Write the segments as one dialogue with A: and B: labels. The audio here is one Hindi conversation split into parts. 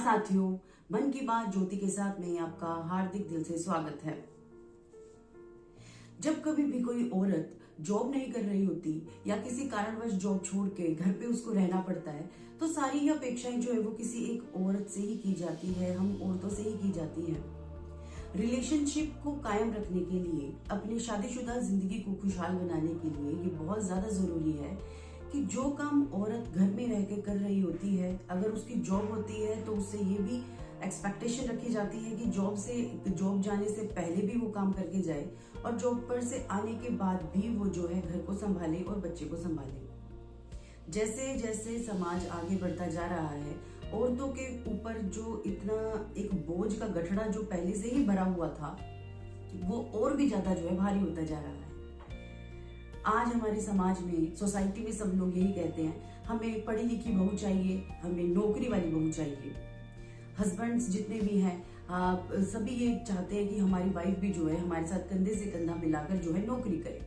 A: साथियों, मन की बात ज्योति के साथ में आपका हार्दिक दिल से स्वागत है। जब कभी भी कोई औरत जॉब नहीं कर रही होती या किसी कारणवश जॉब छोड़ के घर पे उसको रहना पड़ता है, तो सारी ही अपेक्षाएं जो है वो किसी एक औरत से ही की जाती है, हम औरतों से ही की जाती है। रिलेशनशिप को कायम रखने के लिए, अपनी शादीशुदा जिंदगी को खुशहाल बनाने के लिए ये बहुत ज्यादा जरूरी है कि जो काम औरत घर में रह के कर रही होती है, अगर उसकी जॉब होती है तो उससे ये भी एक्सपेक्टेशन रखी जाती है कि जॉब जाने से पहले भी वो काम करके जाए और जॉब पर से आने के बाद भी वो जो है घर को संभाले और बच्चे को संभाले। जैसे जैसे समाज आगे बढ़ता जा रहा है, औरतों के ऊपर जो इतना एक बोझ का गठड़ा जो पहले से ही भरा हुआ था, वो और भी ज्यादा जो है भारी होता जा रहा है। आज हमारे समाज में, सोसाइटी में सब लोग यही कहते हैं, हमें पढ़ी लिखी बहू चाहिए, हमें नौकरी वाली बहू चाहिए। हस्बैंड्स जितने भी हैं, सभी ये चाहते हैं कि हमारी वाइफ भी जो है हमारे साथ कंधे से कंधा मिलाकर जो है नौकरी करे।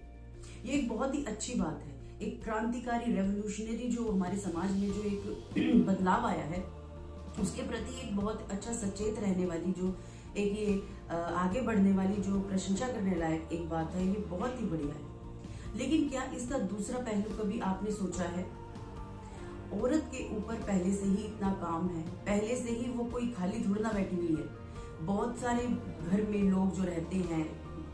A: ये एक बहुत ही अच्छी बात है, एक क्रांतिकारी रेवोल्यूशनरी जो हमारे समाज में जो एक बदलाव आया है, उसके प्रति एक बहुत अच्छा सचेत रहने वाली जो एक ये आगे बढ़ने वाली जो प्रशंसा करने लायक एक बात है, ये बहुत ही बढ़िया है। लेकिन क्या इसका दूसरा पहलू कभी आपने सोचा है? औरत के ऊपर पहले से ही इतना काम है, पहले से ही वो कोई खाली थोड़ी ना बैठी हुई है। बहुत सारे घर में लोग जो रहते हैं,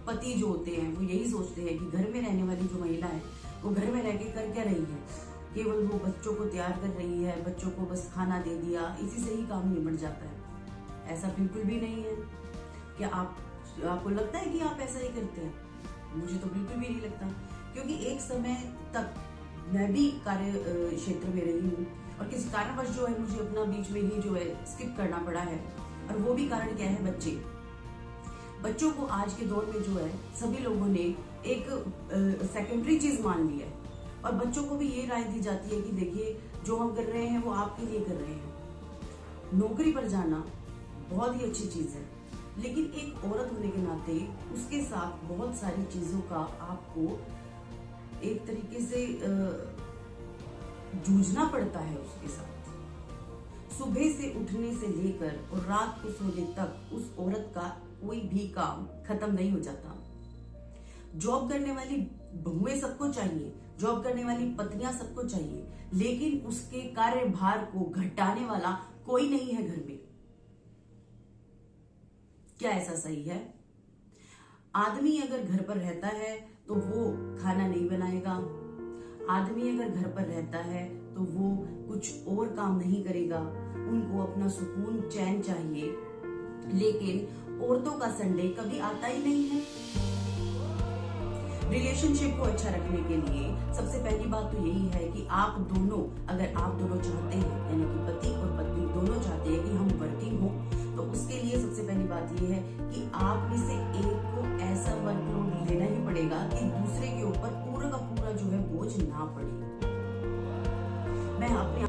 A: पति जो होते हैं, वो यही सोचते हैं कि घर में रहने वाली जो महिला है वो घर में रह के कर क्या रही है, केवल वो बच्चों को तैयार कर रही है, बच्चों को बस खाना दे दिया, इसी से ही काम निबट जाता है। ऐसा बिल्कुल भी नहीं है। क्या आपको लगता है कि आप ऐसा ही करते हैं? मुझे तो बिल्कुल भी नहीं लगता, क्योंकि एक समय तक मैं भी कार्य क्षेत्र में रही हूँ और किसी कारणवश जो है मुझे अपना बीच में ही जो है स्किप करना पड़ा है। और वो भी कारण क्या है? बच्चों को आज के दौर में जो है सभी लोगों ने एक सेकेंडरी चीज मान ली है और बच्चों को भी ये राय दी जाती है कि देखिए, जो हम कर रहे हैं वो आपके लिए कर रहे हैं। नौकरी पर जाना बहुत ही अच्छी चीज है, लेकिन एक औरत होने के नाते उसके साथ बहुत सारी चीजों का आपको एक तरीके से जूझना पड़ता है उसके साथ। सुबह से उठने से लेकर और रात को सोने तक उस औरत का कोई भी काम खत्म नहीं हो जाता। जॉब करने वाली बहुएं सबको चाहिए, जॉब करने वाली पत्नियां सबको चाहिए, लेकिन उसके कार्यभार को घटाने वाला कोई नहीं है घर में। क्या ऐसा सही है? आदमी अगर घर पर रहता है तो वो खाना नहीं बनाएगा, आदमी अगर घर पर रहता है तो वो कुछ और काम नहीं करेगा, उनको अपना सुकून चैन चाहिए। लेकिन औरतों का संडे कभी आता ही नहीं है। रिलेशनशिप को अच्छा रखने के लिए सबसे पहली बात तो यही है कि आप दोनों चाहते हैं, यानी कि पति और पत्नी दोनों चाहते हैं कि हम वर्किंग हो, तो उसके लिए सबसे पहली बात यह है कि आप में से एक को ऐसा वर्कलोड लेना ही पड़ेगा कि दूसरे के ऊपर पूरा का पूरा जो है बोझ ना पड़े। मैं अपने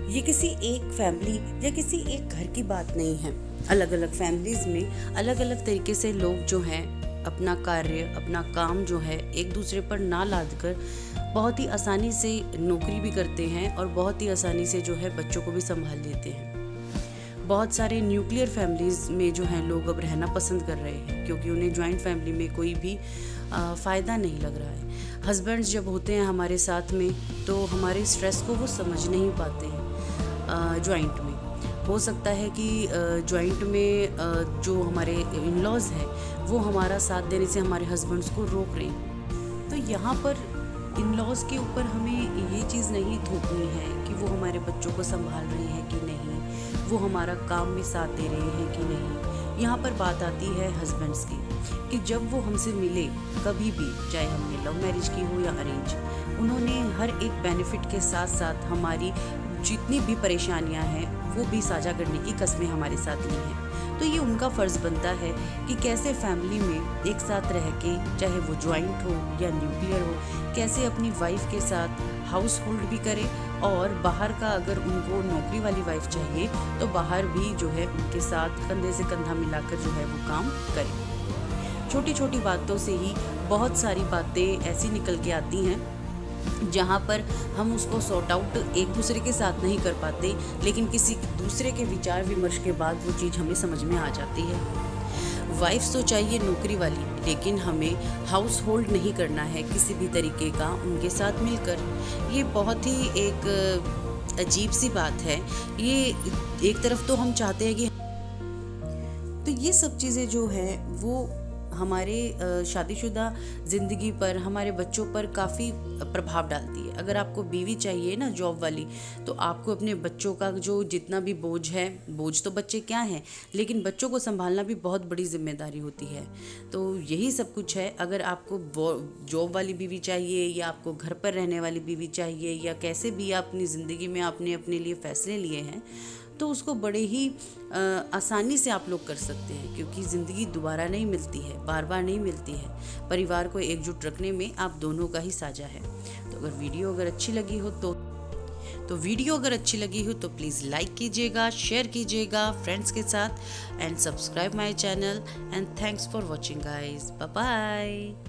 A: ये किसी एक फैमिली या किसी एक घर की बात नहीं है। अलग अलग फैमिलीज में अलग अलग तरीके से लोग जो हैं अपना कार्य, अपना काम जो है एक दूसरे पर ना लाद कर बहुत ही आसानी से नौकरी भी करते हैं और बहुत ही आसानी से जो है बच्चों को भी संभाल लेते हैं। बहुत सारे न्यूक्लियर फैमिलीज में जो है लोग अब रहना पसंद कर रहे हैं, क्योंकि उन्हें जॉइंट फैमिली में कोई भी फ़ायदा नहीं लग रहा है। हस्बैंड्स जब होते हैं हमारे साथ में तो हमारे स्ट्रेस को वो समझ नहीं पाते हैं। जॉइंट में हो सकता है कि जॉइंट में जो हमारे इन-लॉज़ हैं वो हमारा साथ देने से हमारे हस्बैंड्स को रोक रहे हैं। तो यहाँ पर इन-लॉज़ के ऊपर हमें ये चीज़ नहीं थोपनी है कि वो हमारे बच्चों को संभाल रहे हैं कि नहीं, वो हमारा काम में साथ दे रहे हैं कि नहीं। यहाँ पर बात आती है हस्बैंड्स की कि जब वो हमसे मिले कभी भी, चाहे हमने लव मैरिज की हो या अरेंज, उन्होंने हर एक बेनिफिट के साथ साथ हमारी जितनी भी परेशानियां हैं वो भी साझा करने की कस्में हमारे साथ ली हैं। तो ये उनका फ़र्ज़ बनता है कि कैसे फैमिली में एक साथ रह के, चाहे वो जॉइंट हो या न्यूक्लियर हो, कैसे अपनी वाइफ के साथ हाउस होल्ड भी करें और बाहर का अगर उनको नौकरी वाली वाइफ चाहिए तो बाहर भी जो है उनके साथ कंधे से कंधा मिलाकर जो है वो काम करें। छोटी छोटी बातों से ही बहुत सारी बातें ऐसी निकल के आती हैं जहाँ पर हम उसको सॉर्ट आउट एक दूसरे के साथ नहीं कर पाते, लेकिन किसी दूसरे के विचार विमर्श के बाद वो चीज़ हमें समझ में आ जाती है। वाइफ तो चाहिए नौकरी वाली, लेकिन हमें हाउस होल्ड नहीं करना है किसी भी तरीके का उनके साथ मिलकर। ये बहुत ही एक अजीब सी बात है। ये एक तरफ तो हम चाहते हैं कि तो ये सब चीज़ें जो है वो हमारे शादीशुदा ज़िंदगी पर, हमारे बच्चों पर काफ़ी प्रभाव डालती है। अगर आपको बीवी चाहिए ना जॉब वाली, तो आपको अपने बच्चों का जो जितना भी बोझ है, बोझ तो बच्चे क्या हैं, लेकिन बच्चों को संभालना भी बहुत बड़ी जिम्मेदारी होती है। तो यही सब कुछ है। अगर आपको जॉब वाली बीवी चाहिए, या आपको घर पर रहने वाली बीवी चाहिए, या कैसे भी आप अपनी ज़िंदगी में आपने अपने लिए फ़ैसले लिए हैं, तो उसको बड़े ही आसानी से आप लोग कर सकते हैं, क्योंकि ज़िंदगी दोबारा नहीं मिलती है, बार बार नहीं मिलती है। परिवार को एकजुट रखने में आप दोनों का ही साझा है। तो अगर वीडियो अगर अच्छी लगी हो तो प्लीज़ लाइक कीजिएगा, शेयर कीजिएगा फ्रेंड्स के साथ, and subscribe my channel, and thanks for watching guys. Bye bye.